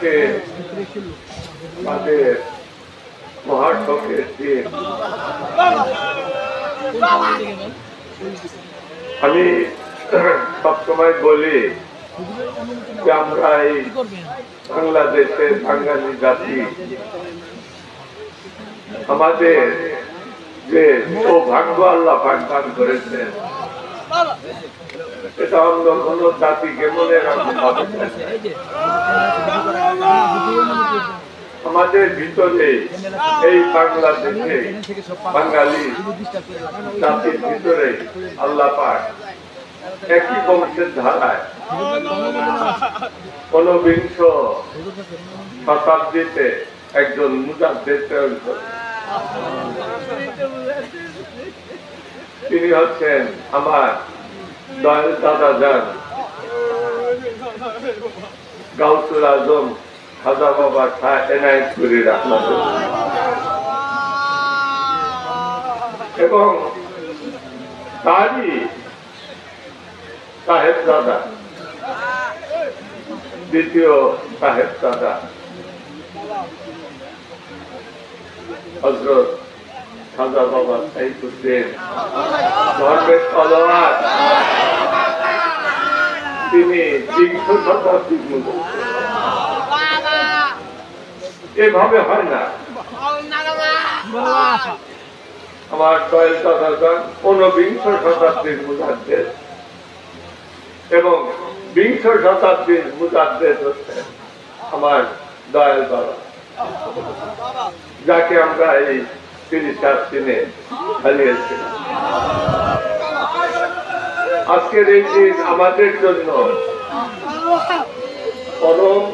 আজকে আমাদের মহাসড়কের দিন। আমি সবসময় বলি যে আমরা এই বাংলাদেশের বাঙালি জাতি আমাদের যে সৌভাগ্য আল্লাহ দান করেছেন এটা অন্য কোন জাতিকে মনে রাখতে হবে। আমাদের ভিতরে এই বাংলাদেশে বাঙালি জাতির ভিতরে আল্লাহ পাক একই বংশের ধারায় ঊনবিংশ শতাব্দীতে একজন মুজাদ্দিদ তৈরি করেন। তিনি হচ্ছেন আমার দয়াল দাদা যান গাউসুল আজম খাজা বাবা শাহ এনায়েতপুরী রাহমাতুল্লাহ, এবং তারই সাহেবজাদা দ্বিতীয় সাহেবজাদা হযরত খাজা বাবা সাইফুদ্দিন ধর্মের তলোয়ার, তিনি বিংশ শতাব্দীর মূল। এভাবে হয় না। আমার দয়াল দাদাগণ ঊনবিংশ শতাব্দীর মুজাদ্দিদ এবং বিংশ শতাব্দীর মুজাদ্দিদ হচ্ছে আমার দয়াল বাবা, যাকে আমরা এই 30 দিনে হারিয়েছিলাম। আজকের এই দিন আমাদের জন্য পরম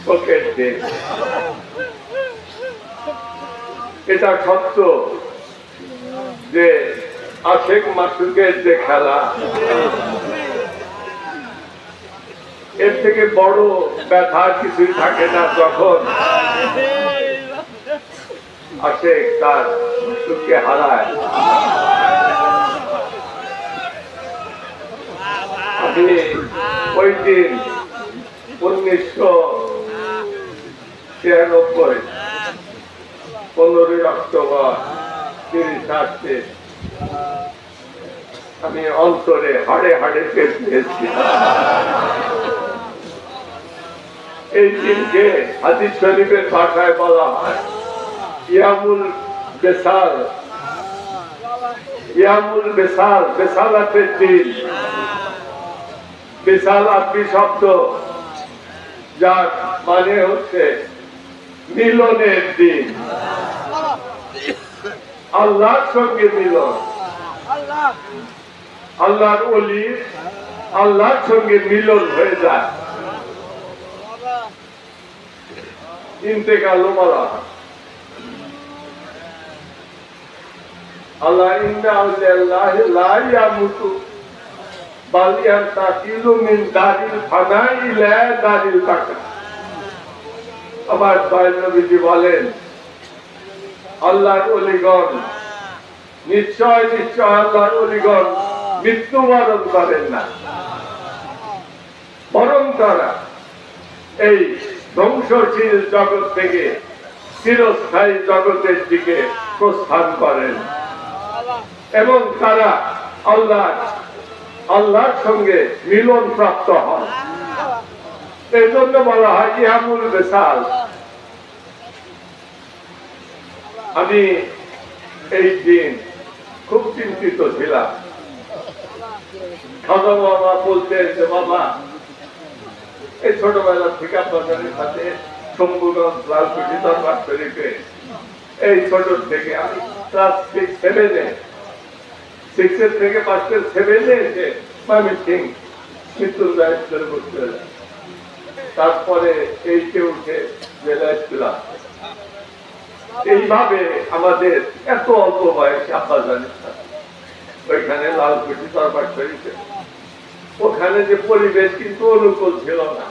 শোকের দিন। এটা সত্য যে আশেক মাসুকের যে খেলা, এর থেকে বড় ব্যথা কিছুই থাকে না যখন আশেক তার মাসুককে হারায়। আমি ওই দিন 1993 15 অক্টোবর 30 আমি অন্তরে হাড়ে হাড়ে পেয়েছি। এই দিনকে হাদিস শরীফের ভাষায় বলা হয় ইয়ামুল বেসাল, ইয়ামুল বেসাল, বেসালাতের দিন। বেসাল আরবি শব্দ, যার মানে হচ্ছে মিলনের দিন, আল্লাহর সঙ্গে মিলন। আল্লাহর ওলি আল্লাহর সঙ্গে মিলন হয়ে যায়, ইন্তেকাল বলা হয়। আল্লাহ ইন্না আউলিয়াল্লাহি লা ইয়ামুতু বাল ইয়ান্তাকিলু মিন দারিল ফানাই ইলা দারিল বাকা। আমার দয়াল নবীজি বলেন, আল্লাহর ওলিগণ নিশ্চয় নিশ্চয় আল্লাহর ওলিগণ মৃত্যুবরণ করেন না, বরং তারা এই ধ্বংসশীল জগৎ থেকে চিরস্থায়ী জগতের দিকে প্রস্থান করেন এবং তারা আল্লাহর সঙ্গে মিলন প্রাপ্ত হন। এই জন্য বলা হয় ইয়ামুল বেসাল। আমি এই দিন খুব চিন্তিত ছিলাম। খাজা বাবা বলতেন যে বাবা, এই ছোটবেলা থেকে আপনাদের সাথে শম্ভুগঞ্জ লালকুঠি দরবার শরীফে এই ছোট থেকে আমি ক্লাস 6-7-এ 6 থেকে 5-7-এ এসে ময়মনসিং মৃত্যুঞ্জয় স্কুলে ভর্তি হলাম। তারপরে এইটে উঠে জেলায় ছিলাম। এইভাবে আমাদের এত অল্প বয়সে আব্বা জানিস ওইখানে লালকুঠি দরবার শরীফে, ওখানে যে পরিবেশ কিন্তু অনুকূল ছিল না।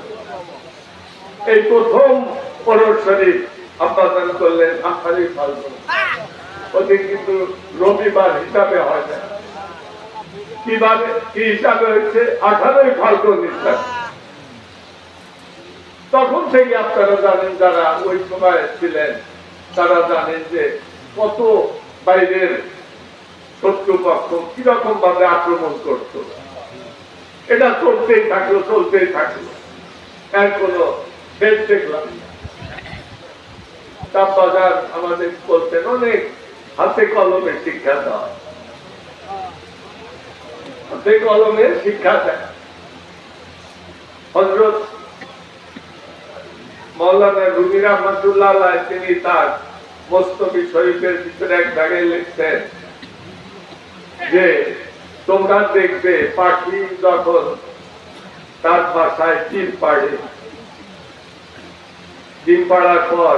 এই প্রথম পরশ শরীফ আব্বাজান করলেন 18 ফাল্গুন। ওদের কিন্তু রবিবার হিসাবে হয় না, কিভাবে কি হিসাবে হচ্ছে 18 ফাল্গুন হিসাবে। তখন থেকে আপনারা জানেন, যারা ওই সময় ছিলেন তারা জানেন যে কত বাইরের শত্রুপক্ষ কিরকম ভাবে আক্রমণ করত। এটা চলতেই থাকলো, চলতেই থাকলো, এর কোনো শেষ দেখলাম না। বাজার আমাদের বলতেন অনেক হাতে কলমে শিক্ষা দেওয়া, হাতে কলমে শিক্ষা দেয়। হযরত মাওলানা রুমি রহমাতুল্লাহ আলাইহি তিনি তার মুস্তফি শরীফের ভিতরে এক জায়গায় লিখছেন যে তোমরা দেখবে পাখি যখন তার বাসায় ডিম পাড়ে, ডিম পাড়ার পর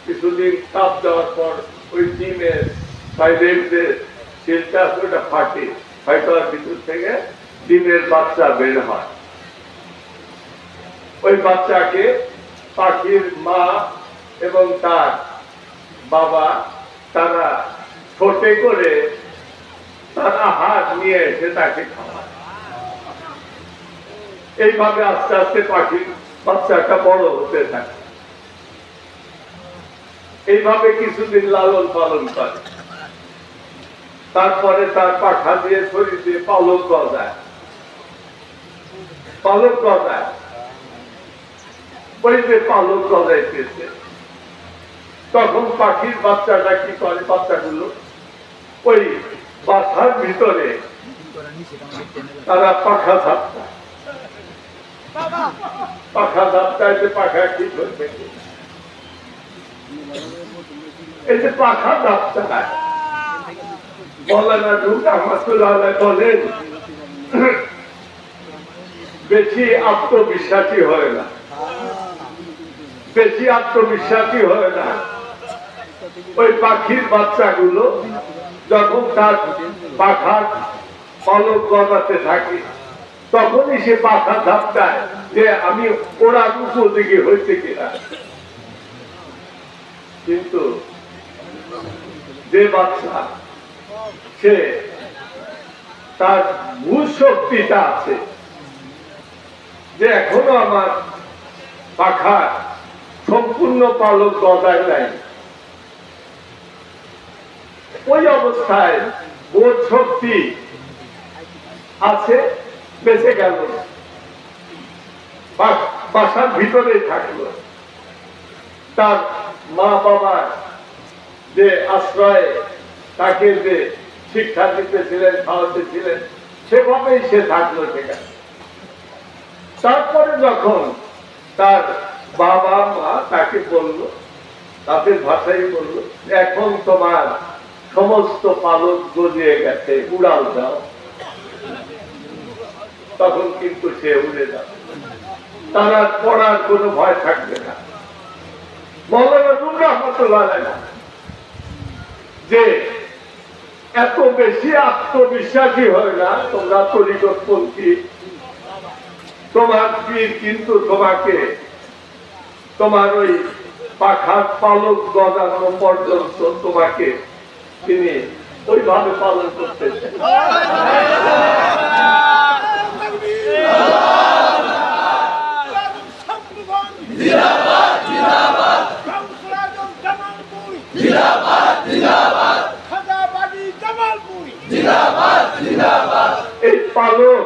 কিছুদিন তাপ দেওয়ার পর ওই ডিমের বাইরের যে শিলটা ওটা ফাটে, ফাটার ভিতর থেকে ডিমের বাচ্চা বের হয়। ওই বাচ্চাকে পাখির মা এবং তার বাবা তারা ছোটে করে তারা হাত নিয়ে এসে তাকে খাওয়ায়। এইভাবে আস্তে আস্তে পাখির বাচ্চাটা বড় হতে থাকে। এইভাবে কিছুদিন লালন পালন করে, তারপরে তার পাখা দিয়ে শরীর দিয়ে পালক গজায়, পালক গজায়। ওই যে পালক গজাইতেছে তখন পাখির বাচ্চাটা কি করে, বাচ্চাগুলো ওই বাসার ভিতরে তারা পাখা ঝাপটায়, পাখা ঝাপটায় যে পাখা কি করবে, এই যে পাখা ঝাপটায় মাওলানা রুমি রহমাতুল্লাহ আলাইহি বলেন বেশি আত্মবিশ্বাসী হয় না, বেশি আত্মবিশ্বাসী হয় না। ওই পাখির বাচ্চাগুলো যখন তার পাখার পালক গজাতে থাকে তখনই সে পাখা ঝাপটায় যে আমি ওড়ার উপযোগী হয়েছে কিনা। কিন্তু যে বাচ্চা সে তার ভূ শক্তিটা আছে যে এখনো আমার পাখা সম্পূর্ণ পালক গজায় নাই, ওই অবস্থায় বোধ শক্তি আছে, বেঁচে গেল, বাসার ভিতরে থাকলো। তার মা বাবার যে আশ্রয়ে তাকে যে শিক্ষা দিতেছিলেন, খাওয়াতেছিলেন, সেভাবেই সে থাকলো সেখানে। তারপরে যখন তার বাবা মা তাকে বলল, তাদের ভাষায় বলল এখন তোমার সমস্ত পালক গজিয়ে গেছে, উড়াল দাও, তখন কিন্তু সে উড়ে যাবে, তার পড়ার কোনো ভয় থাকবে না। মাওলানা রুমি রহমাতুল্লাহ আলাইহি যে এত বেশি আত্মবিশ্বাসী হয় না, তোমরা তরিকতপন্থী, তোমার পীর কিন্তু তোমাকে তোমার ওই পাখার পালক গজানো পর্যন্ত তোমাকে তিনি ওইভাবে পালন করতেছেন। এই পালক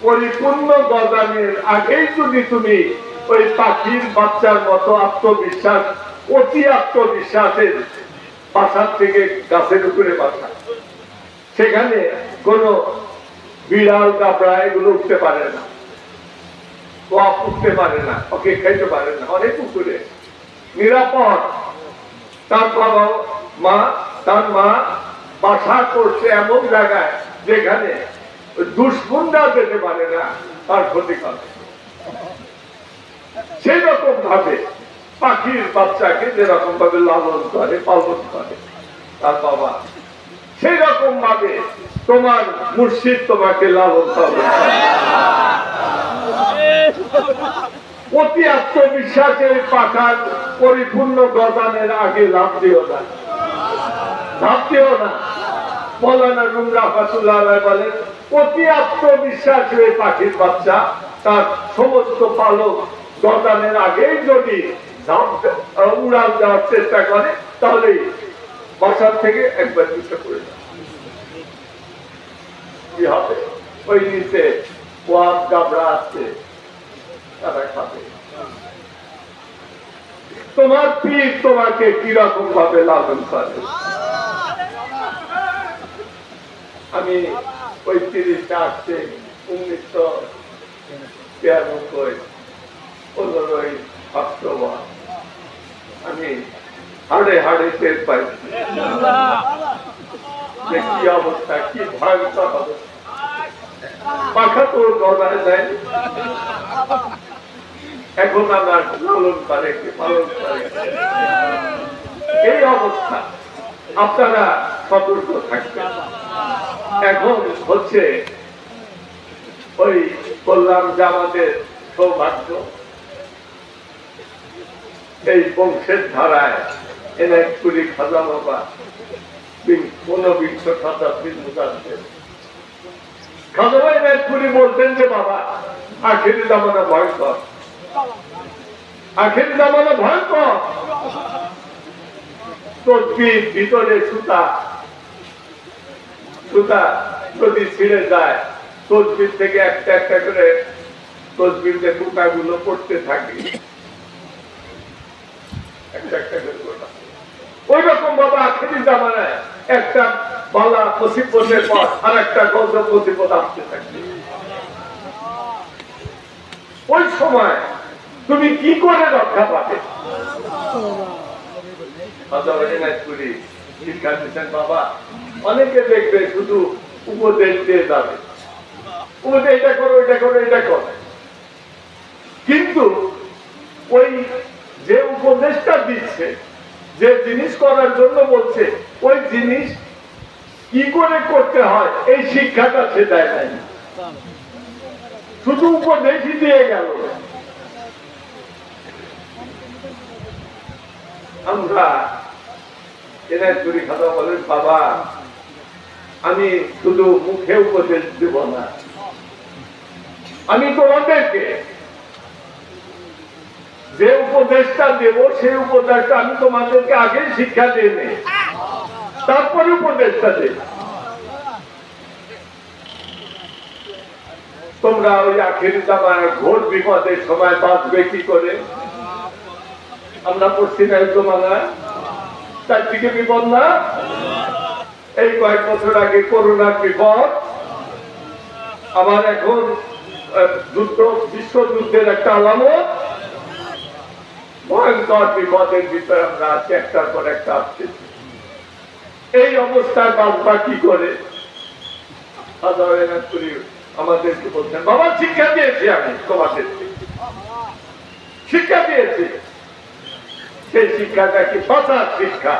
পরিপূর্ণ গজানের আগেই যদি তুমি ওই পাখির বাচ্চার মতো আত্মবিশ্বাস, অতি আত্মবিশ্বাসের বাসার থেকে গাছের উপরে বাসা, সেখানে কোন বিড়াল গাবড়া এগুলো উঠতে পারে না, উঠতে পারে না, ওকে খাইতে পারে না, অনেক উপরে নিরাপদ। তার বাবা মা, তার মা বাসা করছে এমন জায়গায় যেখানে দুশ্মনরা যেতে পারে না, তার ক্ষতি করে। সেই রকম ভাবে পাখির বাচ্চাকে যেরকম ভাবে লালন করে, পালন করে তার বাবা, সেই রকম ভাবে তোমার মুর্শিদ তোমাকে লালন পালন করে। অতি আত্মবিশ্বাসের পাখার পরিপূর্ণ গজানের আগে লাভ দিও না, লাভ দিও না। মাওলানা রুমি রহমাতুল্লাহ আলাইহি বলেন অতি আত্মবিশ্বাসী পাখির বাচ্চা তার সমস্ত পালক গজানের আগেই যদি উড়াল দেওয়ার চেষ্টা করে তাহলে বাসার থেকে একবার চেষ্টা করে দেয় কি হবে? ওই নিচে ওয়াক গাবড়া আছে, তারা খাবে। তোমার পীর তোমাকে কিরকম ভাবে লালন করে। আমি ওই 30 আসছে 1993 15ই অক্টোবর আমি হাড়ে হাড়ে টের পাইছি যে কি অবস্থা, কি ভয়ঙ্কর অবস্থা। পাখা তো গড়ায় যায়, এখন আমার লালন করে পালন করে এই অবস্থা। আপনারা সতর্ক থাকবেন। এখন হচ্ছে ওই বললাম যে আমাদের সৌভাগ্য এই বংশের ধারায় এনায়তপুরি খাজা বাবা 19 শতাব্দীর মুজাদ্দেদ খাজা বাবা এনায়তপুরি বলতেন যে বাবা আখেরি জামানা ভয়ঙ্কর, আখেরি জামানা ভয়ঙ্কর। তসবির ভিতরে সুতা সুতা যদি ছিঁড়ে যায় তসবির থেকে একটা একটা করে তসবির যে টুকাগুলো পড়তে থাকে একটা একটা করে ওই রকম বাবা আখেরি জামানায় একটা বালা মুসিবতের পর আর একটা গজব মুসিবত আসতে থাকে। ওই সময় তুমি কি করে রক্ষা পাবে? শিক্ষা দিচ্ছেন বাবা, অনেকে দেখবে শুধু উপদেশ দিয়ে যাবে, এটা করো এটা করো এটা করো, কিন্তু ওই যে উপদেশটা দিচ্ছে, যে জিনিস করার জন্য বলছে, ওই জিনিস কি করে করতে হয় এই শিক্ষাটা সে দেয় নাই, শুধু উপদেশই দিয়ে গেল। আমরা এনায়তপুরি খাজা বলেন বাবা আমি শুধু মুখে উপদেশ দেব না, আমি তোমাদেরকে যে উপদেশটা দেব সেই উপদেশটা আমি তোমাদেরকে আগে শিক্ষা দিয়ে নেই, তারপরে উপদেশটা দেব। তোমরা ওই আখেরি জামানার ঘোর বিপদের সময় বাঁচবে কি করে? আমরা পড়ছি না এই জমানায় চারদিকে বিপদ না? এই কয়েক বছর আগে করোনার বিপদ, আবার এখন যুদ্ধ, বিশ্বযুদ্ধের একটা আলামত, ভয়ঙ্কর বিপদের ভিতরে আমরা আছি, একটার পর একটা আসছি। এই অবস্থায় বাঁচবা কি করে? আমাদেরকে বলছেন বাবা শিক্ষা দিয়েছি, আমি তোমাদের শিক্ষা দিয়েছি, সেই শিক্ষাটা কি বাঁচার শিক্ষা,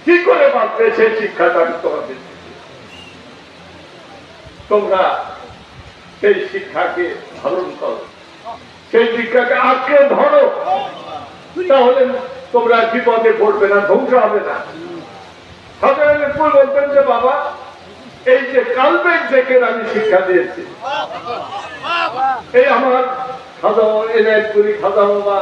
কি করে বাঁচবে সেই শিক্ষাটা আমি তোমাদের, তোমরা সেই শিক্ষাকে ধারণ করো, সেই শিক্ষাকে আঁকড়ে ধরো, তাহলে তোমরা বিপদে পড়বে না, ধ্বংস হবে না। বলতেন যে বাবা এই যে কালবেগ জেকের আমি শিক্ষা দিয়েছি, এই আমার খাজা এনায়তপুরি খাজা বাবা